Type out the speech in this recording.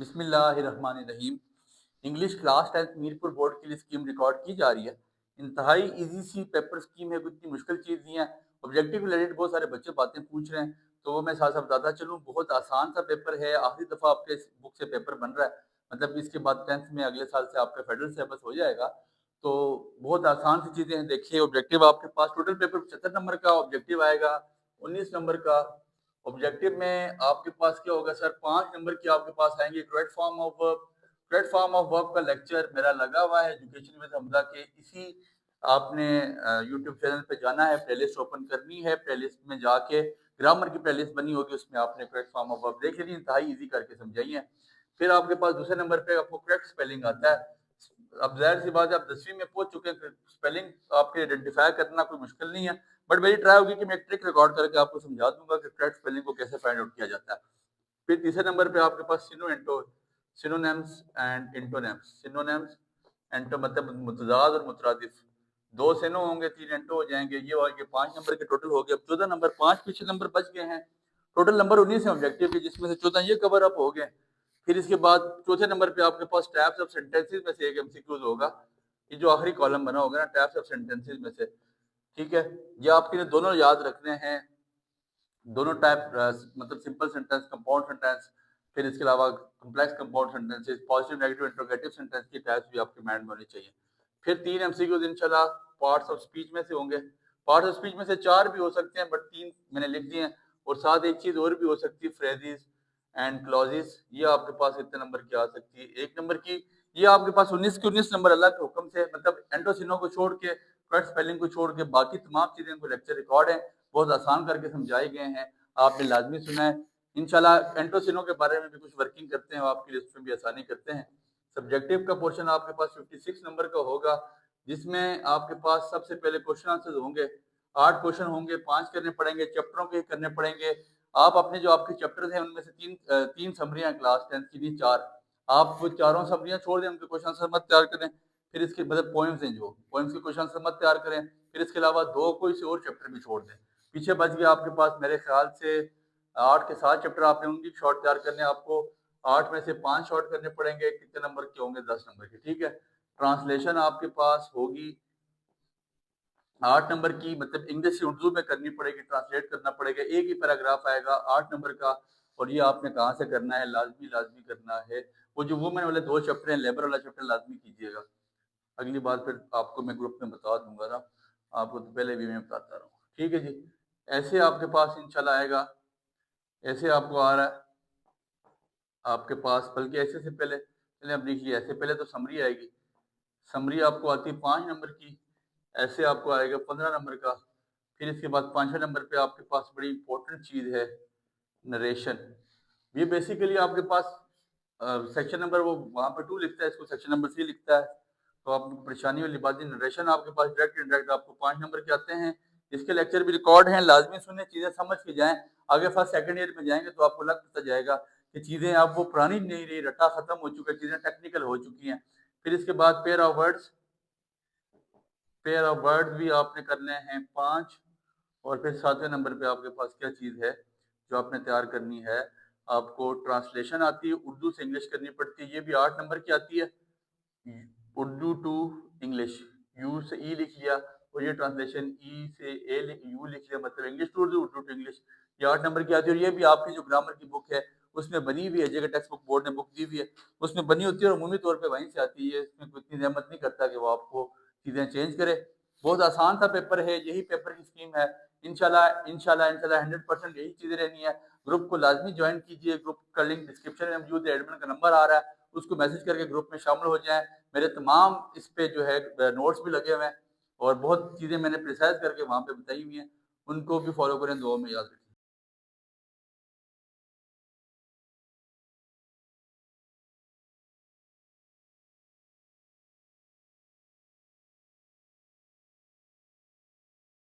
बिस्मिल्लाहिर्रहमानिर्रहीम। English class 10 Mirpur board के लिए स्कीम रिकॉर्ड की जा रही है। इंतहाई इजी सी पेपर स्कीम है, कोई इतनी मुश्किल चीज़ नहीं है। ऑब्जेक्टिव रिलेटेड बहुत सारे बच्चे बातें पूछ रहे हैं, तो वो मैं साथ साथ बताता चलूँ। बहुत आसान सा पेपर है, आखिरी दफ़ा आपके इस बुक से पेपर बन रहा है। मतलब इसके बाद 10th में अगले साल से आपका फेडरल सिलेबस हो जाएगा। तो बहुत आसान सी चीज़ें हैं। देखिए, ऑब्जेक्टिव आपके पास टोटल पेपर 75 नंबर का ऑब्जेक्टिव आएगा, 19 नंबर का। ऑब्जेक्टिव में आपके पास क्या होगा सर, 5 नंबर की आपके पास आएंगे। करेक्ट फॉर्म ऑफ वर्ब का लेक्चर मेरा लगा हुआ है एजुकेशन विद हमजा के। इसी आपने यूट्यूब चैनल पे जाना है, प्लेलिस्ट ओपन करनी है, प्लेलिस्ट में जाके ग्रामर की प्लेलिस्ट बनी होगी, उसमें आपने करेक्ट फॉर्म ऑफ वर्ब देख लीजिए। इंतहाई इजी करके समझाइए। फिर आपके पास दूसरे नंबर पे आपको करेक्ट स्पेलिंग आता है। अब जाहिर सी बात है, आप 10वीं में पहुंच चुके हैं, स्पेलिंग आपके आइडेंटिफाई करना कोई मुश्किल नहीं है। बट मेरी ट्राई होगी कि मैं एक ट्रिक रिकॉर्ड करके आपको समझा दूंगा कि करेक्ट स्पेलिंग को कैसे फाइंड आउट किया जाता है। फिर तीसरे नंबर पे आपके पास सिनोनिम्स एंड इंटोनिम्स। सिनोनिम्स, एंटो मतलब मुतजाद और मुतरादिफ। 2 सिनो होंगे, 3 एंटो हो जाएंगे। ये हो गए 5 नंबर के टोटल हो गए। अब 14 नंबर, 5 पीछे नंबर बच गए हैं। टोटल नंबर 19 है ऑब्जेक्टिव के, जिसमें से 14 ये कवर अप हो गए। फिर इसके बाद चौथे नंबर पे आपके पास टाइप्स ऑफ सेंटेंसेस में से एक एमसीक्यूज होगा। ये जो आखिरी कॉलम बना होगा ना, टाइप्स ऑफ सेंटेंसेस में से, ठीक है। ये आपके दोनों याद रखने हैं। दोनों टाइप, मतलब सिंपल सेंटेंस, कंपाउंड सेंटेंस, फिर इसके अलावा complex compound sentences, positive negative interrogative sentence की टाइप्स भी आपके माइंड में होनी चाहिए। फिर 3 एमसीक्यूज इंशाल्लाह पार्ट्स ऑफ स्पीच में से होंगे। पार्ट्स ऑफ स्पीच में से 4 भी हो सकते हैं, बट 3 मैंने लिख दिए हैं। और साथ एक चीज और भी हो सकती है, फ्रेजेस एंड क्लॉजेस। ये आपके पास इतने नंबर की आ सकती है, 1 नंबर की। ये आपके पास 19 के 19 नंबर अल्लाह के हुक्म से, मतलब एंटोसिनो को छोड़ के, करेक्ट स्पेलिंग को छोड़ के, बाकी तमाम चीजें को लेक्चर रिकॉर्ड है, बहुत आसान करके समझाए गए हैं। आपने लाजमी सुना है। इंशाल्लाह एंटोसिनो के बारे में भी कुछ वर्किंग करते हैं, आपके लिए उसमें भी आसानी करते हैं। सब्जेक्टिव का पोर्शन आपके पास 56 नंबर का होगा, जिसमें आपके पास सबसे पहले क्वेश्चन आंसर होंगे। 8 क्वेश्चन होंगे, 5 करने पड़ेंगे, चैप्टरों के करने पड़ेंगे। आप अपने जो आपके चैप्टर हैं उनमें से तीन समरियां क्लास 10 की भी 4, आप वो चारों समरियां छोड़ दें, उनके क्वेश्चन आंसर मत तैयार करें। फिर इसके मतलब पोएम्स हैं, जो पोएम्स के क्वेश्चन आंसर मत तैयार करें। फिर इसके अलावा 2 कोई से और चैप्टर भी छोड़ दें। पीछे बच गया आपके पास मेरे ख्याल से 8 के 7 चैप्टर, आपने उनकी शॉर्ट तैयार करने। आपको 8 में से 5 शॉर्ट करने पड़ेंगे। कितने नंबर के होंगे? 10 नंबर के, ठीक है। ट्रांसलेशन आपके पास होगी 8 नंबर की, मतलब इंग्लिश से उर्दू में करनी पड़ेगी, ट्रांसलेट करना पड़ेगा। एक ही पैराग्राफ आएगा 8 नंबर का। और ये आपने कहाँ से करना है? लाजमी लाजमी करना है। वो जो वुमेन वाले 2 चैप्टर हैं, लेबर वाला चैप्टर लाजमी कीजिएगा। अगली बार फिर आपको मैं ग्रुप में बता दूंगा ना, आपको तो पहले भी मैं बताता रहा हूँ, ठीक है जी। ऐसे आपके पास इंशाल्लाह आएगा, ऐसे आपको आ रहा है आपके पास, बल्कि ऐसे से पहले पहले आप लिख लिया। ऐसे पहले तो समरी आएगी। समरी आपको आती है 5 नंबर की। ऐसे आपको आएगा 15 नंबर का। फिर इसके बाद 5वें नंबर पे आपके पास बड़ी इंपॉर्टेंट चीज़ है, नरेशन। ये बेसिकली आपके पास सेक्शन नंबर वो वहाँ पे 2 लिखता है, इसको सेक्शन नंबर 3 लिखता है। तो आपको परेशानी वाली बात नहीं। नरेशन आपके पास डायरेक्ट इनडायरेक्ट आपको 5 नंबर के आते हैं। इसके लेक्चर भी रिकॉर्ड हैं, लाजमी सुने, चीज़ें समझ के जाएं। आगे फर्स्ट सेकंड ईयर में जाएंगे तो आपको लग पता जाएगा कि चीज़ें अब वो पुरानी नहीं रही, रट्टा खत्म हो चुका है, चीज़ें टेक्निकल हो चुकी हैं। फिर इसके बाद पेयर ऑफ वर्ड्स भी आपने करने हैं 5। और फिर 7वें नंबर पे आपके पास क्या चीज़ है जो आपने तैयार करनी है? आपको ट्रांसलेशन आती है, उर्दू से इंग्लिश करनी पड़ती है, ये भी 8 नंबर की आती है। उर्दू टू इंग्लिश, यू से ई लिख लिया, और ये ट्रांसलेशन ई से यू लिख लिया, मतलब English to Urdu, Urdu to English. ये 8 नंबर की आती है। और ये भी आपकी जो ग्रामर की बुक है उसमें बनी हुई है, जगह टेक्स्ट बुक बोर्ड ने बुक दी हुई है, उसमें बनी होती है और अमूमी तौर पे वहीं से आती है। इसमें कोई इतनी जहमत नहीं करता कि वो आपको चीज़ें चेंज करे। बहुत आसान सा पेपर है, यही पेपर की स्कीम है। इंशाल्लाह इंशाल्लाह इंशाल्लाह 100% यही चीज़ें रहनी है। ग्रुप को लाजमी ज्वाइन कीजिए। ग्रुप का लिंक डिस्क्रिप्शन में मौजूद है, एडमिन का नंबर आ रहा है, उसको मैसेज करके ग्रुप में शामिल हो जाएं। मेरे तमाम इस पे जो है नोट्स भी लगे हुए हैं, और बहुत चीज़ें मैंने प्रिसाइज करके वहाँ पे बताई हुई हैं, उनको भी फॉलो करें, दुआ में याद रखें।